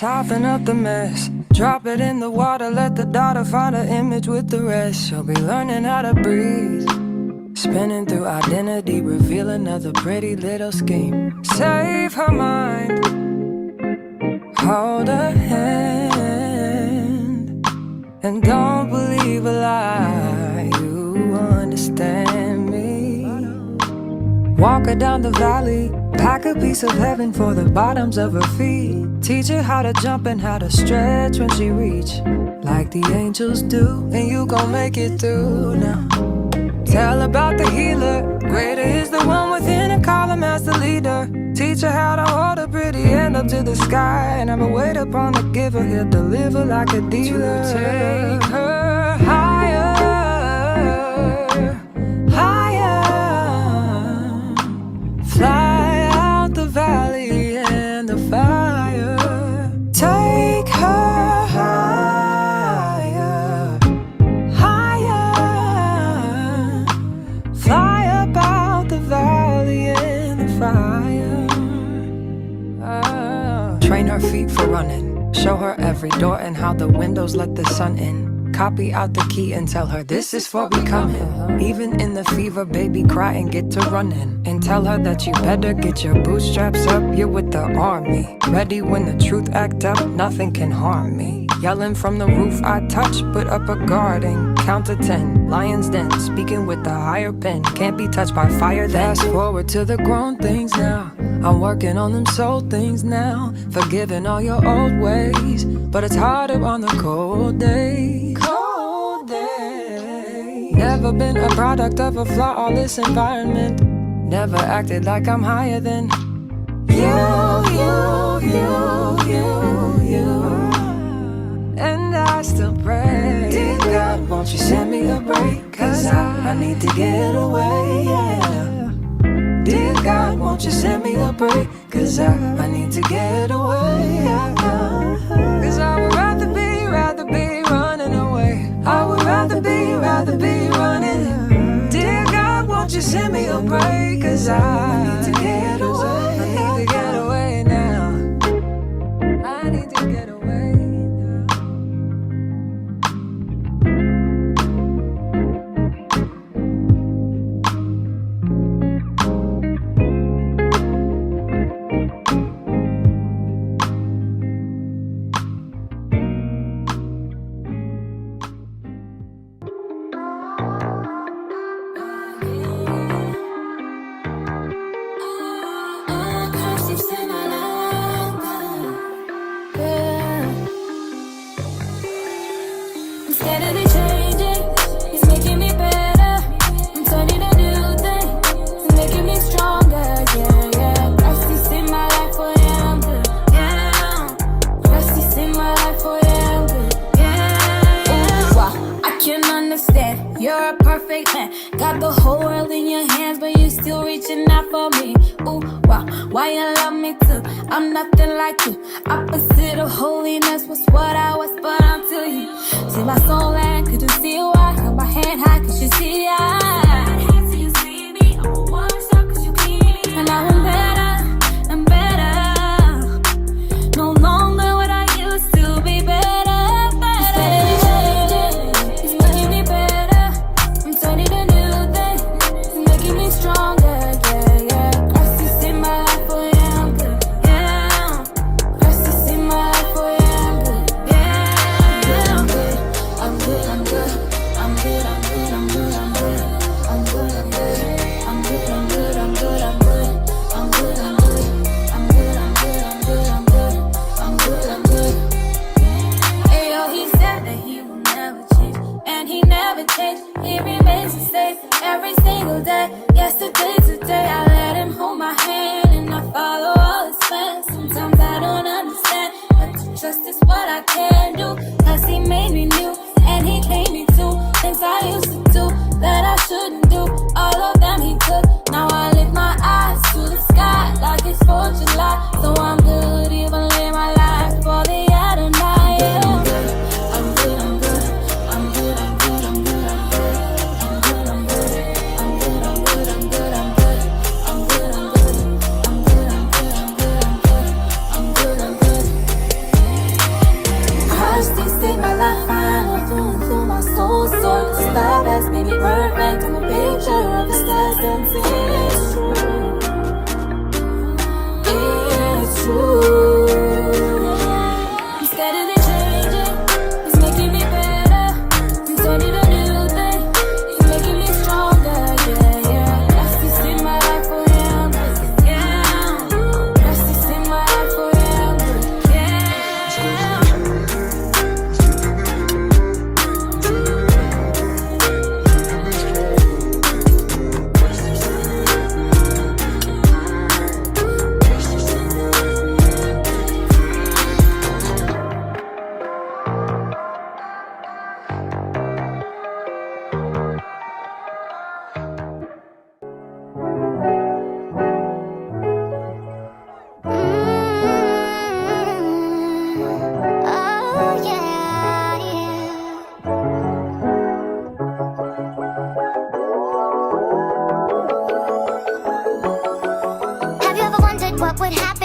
Soften up the mess, drop it in the water, let the daughter find her image with the rest. She'll be learning how to breathe, spinning through identity, reveal another pretty little scheme. Save her mind, hold her hand, and don't believe a lie, you understand me. Walk her down the valley, pack a piece of heaven for the bottoms of her feet. Teach her how to jump and how to stretch when she reach, like the angels do, and you gon' make it through now. Tell about the healer, greater is the one within, and call him as the leader. Teach her how to hold a pretty hand up to the sky, and never wait upon the giver, he'll deliver like a dealer. To take her higher, higher, fly out the valley and the fire. Take her higher, higher, fly up out the valley and the fire. Train her feet for running, show her every door and how the windows let the sun in. Copy out the key and tell her this is for becoming. Even in the fever, baby, cry and get to running. And tell her that you better get your bootstraps up, you're with the army. Ready when the truth act up, nothing can harm me. Yelling from the roof, I touch, put up a guard and count to 10. Lion's den, speaking with the higher pen. Can't be touched by fire, fast forward to the grown things now. I'm working on them soul things now, forgiving all your old ways, but it's harder on the cold days. Cold days. Never been a product of a flawless environment. Never acted like I'm higher than you. And I still pray, dear God, won't you send me a break? Cause I need to get away, yeah. Dear God, won't you send me a break? Cause I need to get away, yeah. Cause I would rather be running away. I would rather be running. Dear God, won't you send me a break? Cause I need to get away. I need to get away now. I need to get away now. You're a perfect man, got the whole world in your hands, but you still reaching out for me. Ooh, wow, why you love me too? I'm nothing like you. Opposite of holiness was what I was, but I'm to you. See my soul and could you see why? Hold my hand high, could you see I? You see me, I'm a one shot, cause you keep me. And now I'm better, I'm better. No longer what I used to be better. I'm good. what would happen